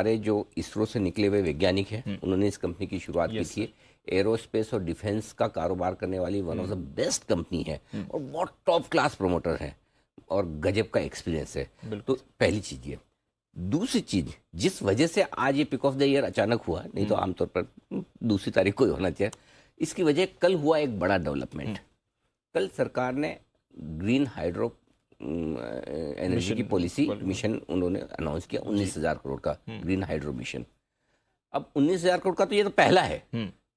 हमारे जो इसरो से निकले हुए वैज्ञानिक हैं उन्होंने इस कंपनी की शुरुआत की थी। एरोस्पेस और डिफेंस का कारोबार करने वाली one of the best company है और बहुत टॉप क्लास प्रमोटर है और गजब का एक्सपीरियंस है। तो पहली चीज ये। दूसरी चीज, जिस वजह से आज ये पिक ऑफ द ईयर अचानक हुआ, नहीं तो आमतौर पर दूसरी तारीख को ही होना चाहिए, इसकी वजह कल हुआ एक बड़ा डेवलपमेंट। कल सरकार ने ग्रीन हाइड्रो एनर्जी की पॉलिसी मिशन उन्होंने अनाउंस किया 19,000 करोड़ का ग्रीन हाइड्रो मिशन। अब 19,000 करोड़ का तो ये तो पहला है।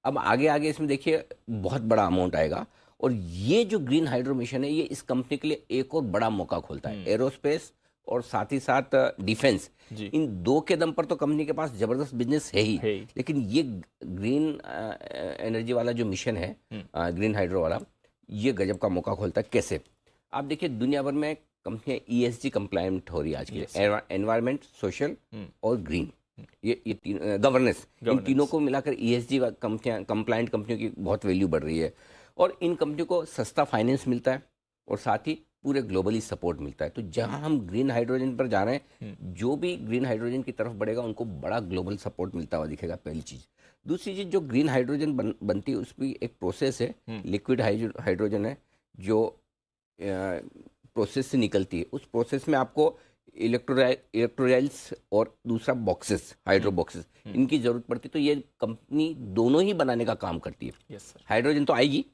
अब आगे आगे इसमें देखिए बहुत बड़ा अमाउंट आएगा और ये जो ग्रीन हाइड्रो मिशन है ये इस कंपनी के लिए एक और बड़ा मौका खोलता है। एरोस्पेस और साथ ही साथ डिफेंस, इन दो के दम पर तो कंपनी के पास जबरदस्त बिजनेस है ही, लेकिन ये ग्रीन एनर्जी वाला जो मिशन है, ग्रीन हाइड्रो वाला, ये गजब का मौका खोलता है। कैसे? आप देखिए दुनिया भर में कंपनियां ESG कंप्लायंट हो रही है आज के लिए, एनवायरमेंट, सोशल और ग्रीन, ये गवर्नेंस, इन तीनों को मिलाकर ESG कंपनियां, कंप्लायंट कंपनियों की बहुत वैल्यू बढ़ रही है और इन कंपनियों को सस्ता फाइनेंस मिलता है और साथ ही पूरे ग्लोबली सपोर्ट मिलता है। तो जहां हम ग्रीन हाइड्रोजन पर जा रहे हैं, जो भी ग्रीन हाइड्रोजन की तरफ बढ़ेगा उनको बड़ा ग्लोबल सपोर्ट मिलता हुआ दिखेगा, पहली चीज। दूसरी चीज, जो ग्रीन हाइड्रोजन बनती है उसकी एक प्रोसेस है, लिक्विड हाइड्रोजन है, जो प्रोसेस से निकलती है। उस प्रोसेस में आपको इलेक्ट्रोलाइट्स और दूसरा बॉक्सेस, हाइड्रो बॉक्सेस, इनकी जरूरत पड़ती है। तो ये कंपनी दोनों ही बनाने का काम करती है। हाइड्रोजन तो आएगी,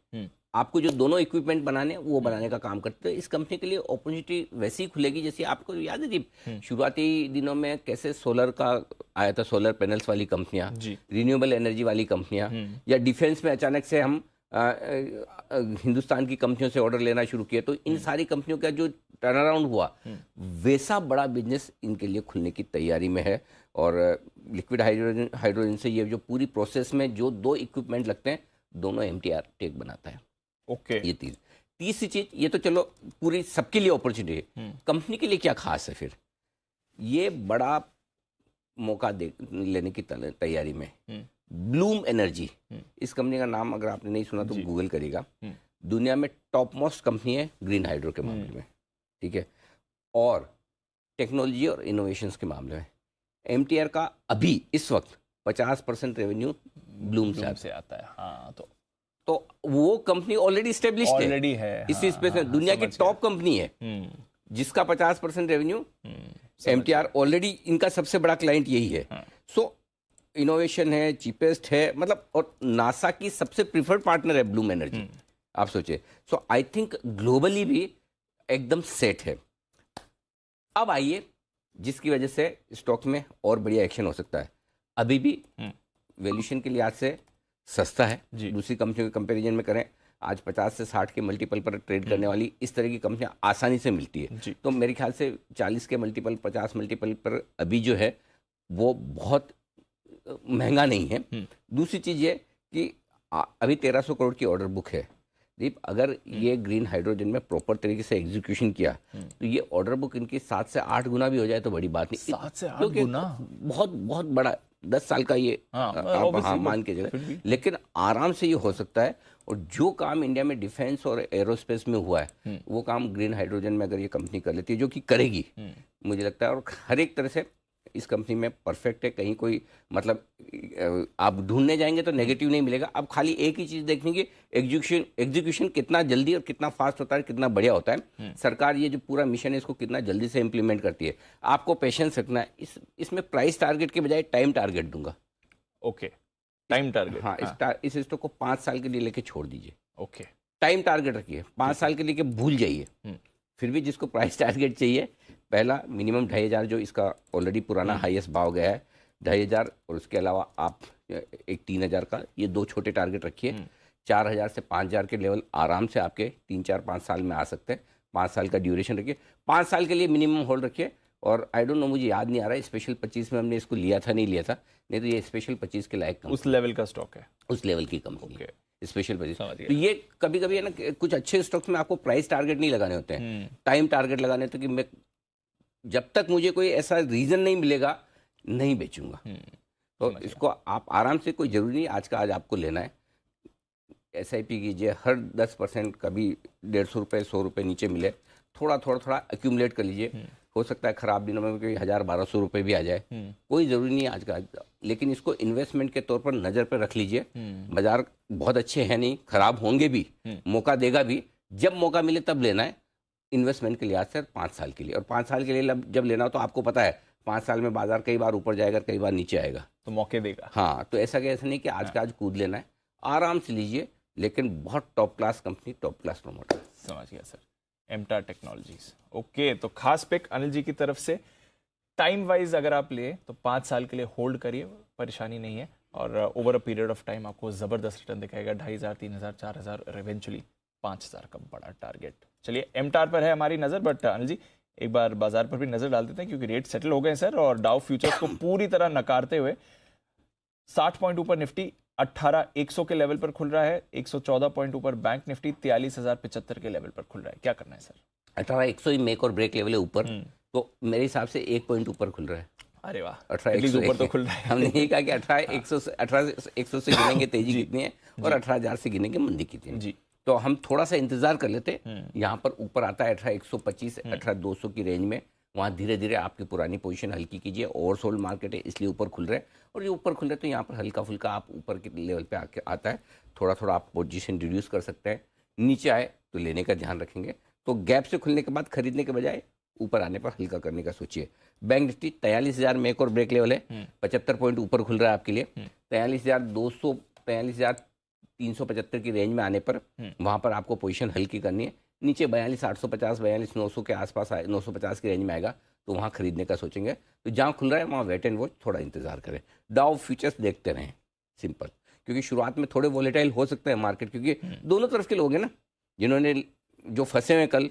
आपको जो दोनों इक्विपमेंट बनाने वो बनाने का काम करते हैं। इस कंपनी के लिए अपॉर्चुनिटी वैसी खुलेगी जैसे आपको याद है जी, शुरुआती दिनों में कैसे सोलर का आया था, सोलर पैनल्स वाली कंपनियां, रिन्यूएबल एनर्जी वाली कंपनियां, या डिफेंस में अचानक से हम हिंदुस्तान की कंपनियों से ऑर्डर लेना शुरू किया। तो इन सारी कंपनियों का जो टर्न अराउंड हुआ, वैसा बड़ा बिजनेस इनके लिए खुलने की तैयारी में है। और लिक्विड हाइड्रोजन से ये जो पूरी प्रोसेस में जो दो इक्विपमेंट लगते हैं, दोनों MTR टेक बनाता है। ये तीसरी चीज, ये तो चलो पूरी सबके लिए अपॉर्चुनिटी है, कंपनी के लिए क्या खास है फिर? ये बड़ा मौका लेने की तैयारी में ब्लूम एनर्जी, इस कंपनी का नाम अगर आपने नहीं सुना तो गूगल करिएगा। दुनिया में टॉप मोस्ट कंपनी है ग्रीन हाइड्रो के मामले में, ठीक है, और टेक्नोलॉजी और इनोवेशंस के मामले में MTR का अभी इस वक्त 50% रेवेन्यू ब्लूम से आता है। हाँ, तो वो कंपनी ऑलरेडी स्टेब्लिश्ड है इस स्पेस में, दुनिया की टॉप कंपनी है जिसका 50% रेवेन्यू MTR ऑलरेडी, इनका सबसे बड़ा क्लाइंट यही है। सो इनोवेशन है, चीपेस्ट है, मतलब, और नासा की सबसे प्रीफर्ड पार्टनर है ब्लूम एनर्जी, आप सोचिए। सो आई थिंक ग्लोबली भी एकदम सेट है। अब आइए जिसकी वजह से स्टॉक में और बढ़िया एक्शन हो सकता है। अभी भी वैल्यूएशन के लिहाज से सस्ता है, दूसरी कंपनियों के कंपैरिजन में करें, आज 50 से 60 के मल्टीपल पर ट्रेड करने वाली इस तरह की कंपनियां आसानी से मिलती है। तो मेरे ख्याल से 40 के मल्टीपल, 50 मल्टीपल पर अभी जो है वो बहुत महंगा नहीं है। दूसरी चीज ये कि अभी 1300 करोड़ की ऑर्डर बुक है। दीप, अगर ये ग्रीन हाइड्रोजन में प्रॉपर तरीके से एग्जीक्यूशन किया तो ये ऑर्डर बुक इनकी 7 से 8 गुना भी हो जाए तो बड़ी बात नहीं। 7 से 8 गुना बहुत बहुत बड़ा, 10 साल का ये मान के चले, लेकिन आराम से ये हो सकता है। और जो काम इंडिया में डिफेंस और एरोस्पेस में हुआ है, वो काम ग्रीन हाइड्रोजन में अगर ये कंपनी कर लेती है, जो कि करेगी मुझे लगता है, और हर एक तरह से इस कंपनी में परफेक्ट है। कहीं कोई मतलब आप ढूंढने जाएंगे तो नेगेटिव नहीं मिलेगा। अब खाली एक ही चीज देखनी कि एग्जीक्यूशन कितना जल्दी और कितना फास्ट होता है, कितना बढ़िया होता है। सरकार ये जो पूरा मिशन है इसको कितना जल्दी से इंप्लीमेंट करती है। आपको पेशेंस रखना है। इसमें प्राइस टारगेट के बजाय टाइम टारगेट दूंगा। Okay, time target. हाँ, इस स्टॉक को 5 साल के लिए लेके छोड़ दीजिए। ओके, टाइम टारगेट रखिए, 5 साल के लिए भूल जाइए। फिर भी जिसको प्राइस टारगेट चाहिए, पहला मिनिमम 2,500 जो इसका ऑलरेडी पुराना हाईएस्ट भाव गया है, 2,500, और उसके अलावा आप एक 3,000 का, ये दो छोटे टारगेट रखिए। 4,000 से 5,000 के लेवल आराम से आपके 3, 4, 5 साल में आ सकते हैं। 5 साल का ड्यूरेशन रखिए, 5 साल के लिए मिनिमम होल्ड रखिए। और आई डोंट नो, मुझे याद नहीं आ रहा है स्पेशल 25 में हमने इसको लिया था नहीं लिया था, नहीं तो ये स्पेशल 25 के लायक उस लेवल का स्टॉक है, उस लेवल की कंपनी है स्पेशल 25। तो ये कभी कभी है ना, कुछ अच्छे स्टॉक्स में आपको प्राइस टारगेट नहीं लगाने होते हैं, टाइम टारगेट लगाने होते हैं कि मैं जब तक मुझे कोई ऐसा रीजन नहीं मिलेगा नहीं बेचूंगा। तो इसको आप आराम से, कोई जरूरी नहीं आज का आज आपको लेना है। SIP कीजिए, हर 10% कभी 150 रुपये 100 रुपये नीचे मिले, थोड़ा थोड़ा थोड़ा एक्यूमुलेट कर लीजिए। हो सकता है खराब दिनों में कोई 1,000-1,200 रुपए भी आ जाए, कोई जरूरी नहीं है आज का, लेकिन इसको इन्वेस्टमेंट के तौर पर नजर पर रख लीजिए। बाजार बहुत अच्छे हैं नहीं, खराब होंगे भी, मौका देगा भी, जब मौका मिले तब लेना है। इन्वेस्टमेंट के लिहाज से 5 साल के लिए, और 5 साल के लिए जब लेना हो तो आपको पता है 5 साल में बाजार कई बार ऊपर जाएगा, कई बार नीचे आएगा, तो मौके देगा। हाँ, तो ऐसा नहीं कि आज का आज कूद लेना है, आराम से लीजिए, लेकिन बहुत top class company, top class promoter. समझ गया सर। एमटार technologies, okay. तो खास पिक अनिल जी की तरफ से। टाइम वाइज अगर आप ले तो 5 साल के लिए होल्ड करिए, परेशानी नहीं है, और over a period of time आपको जबरदस्त रिटर्न दिखाएगा। 2,500, 3,000, 4,000 और इवेंचुअली 5,000 का बड़ा टारगेट। चलिए, एमटार पर है हमारी नजर, बट अनिल जी एक बार बाजार पर भी नजर डाल देते हैं, क्योंकि रेट सेटल हो गए सर, और डाउ फ्यूचर्स को पूरी तरह नकारते हुए 60 पॉइंट ऊपर निफ्टी 18,100 के लेवल पर खुल रहा है, 114 पॉइंट ऊपर बैंक निफ्टी 43,075 के लेवल पर खुल रहा है। क्या करना है सर? 18,100 ही मेक और ब्रेक लेवल है ऊपर, तो मेरे हिसाब से 1 पॉइंट ऊपर खुल रहा है। अरे वाह, 18,100 ऊपर तो खुल रहा है। हमने ये कहा कि 18,100 से गिनेंगे तेजी कितनी है, और 18,000 से गिनेंगे मंदी कितनी है जी। तो हम थोड़ा सा इंतजार कर लेते, यहाँ पर ऊपर आता है 18,125, 18,200 की रेंज में, वहाँ धीरे धीरे आपकी पुरानी पोजीशन हल्की कीजिए। ओवरसोल्ड मार्केट है इसलिए ऊपर खुल रहे हैं, और ये ऊपर खुल रहे तो यहाँ पर हल्का फुल्का आप ऊपर के लेवल पे आके आता है, थोड़ा थोड़ा आप पोजीशन रिड्यूस कर सकते हैं। नीचे आए तो लेने का ध्यान रखेंगे, तो गैप से खुलने के बाद खरीदने के बजाय ऊपर आने पर हल्का करने का सोचिए। बैंक निफ्टी 43,000 में एक और ब्रेक लेवल है, 75 पॉइंट ऊपर खुल रहा है आपके लिए। 43,200, 43,375 की रेंज में आने पर वहाँ पर आपको पोजीशन हल्की करनी है। नीचे 42,850, 42,900 के आसपास 950 की रेंज में आएगा, तो वहाँ खरीदने का सोचेंगे। तो जहाँ खुल रहा है वहाँ वेट एंड वॉच, थोड़ा इंतजार करें। डाउ फ्यूचर्स देखते रहें, सिंपल, क्योंकि शुरुआत में थोड़े वॉलेटाइल हो सकते हैं मार्केट, क्योंकि दोनों तरफ के लोग हैं ना, जिन्होंने जो फंसे हुए कल,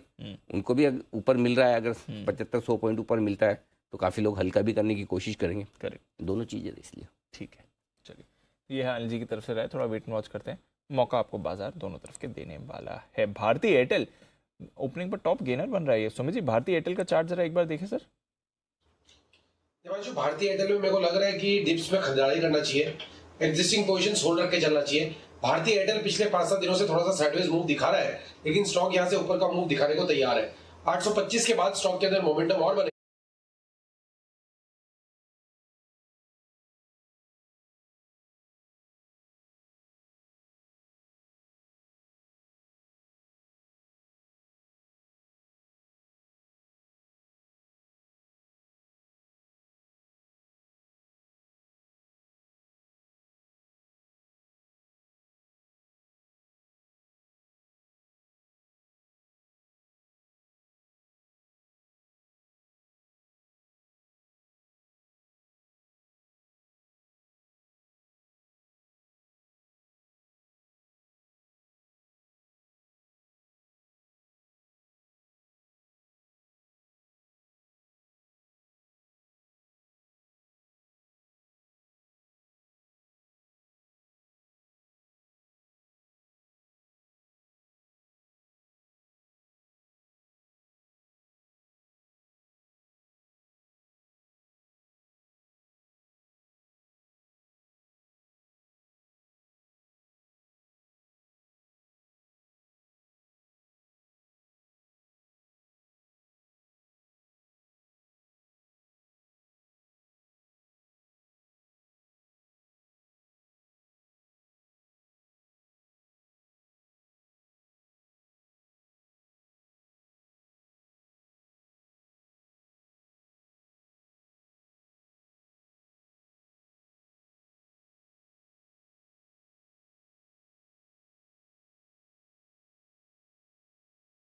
उनको भी ऊपर मिल रहा है। अगर 75-100 पॉइंट ऊपर मिलता है तो काफ़ी लोग हल्का भी करने की कोशिश करेंगे। करेक्ट, दोनों चीज़ें इसलिए ठीक है। चलिए, ये है अनिल जी की तरफ से राय, थोड़ा वेट एंड वॉच करते हैं। मौका आपको बाजार दोनों तरफ के देने वाला है। भारतीय एयरटेल ओपनिंग पर टॉप गेनर बन रहा है। सुमित जी, भारतीय एयरटेल का चार्ट जरा एक बार देखें सर। भारतीय एयरटेल में मेरे को लग रहा है कि डिप्स में खरीदारी करना चाहिए, एग्जिस्टिंग पोजीशंस होल्ड रख के चलना चाहिए। भारतीय एयरटेल पिछले 5-7 दिनों से थोड़ा सा साइडवेज मूव दिखा रहा है, लेकिन स्टॉक यहां से ऊपर का मूव दिखाने को तैयार है। 825 के बाद स्टॉक के अंदर मोमेंटम और बने।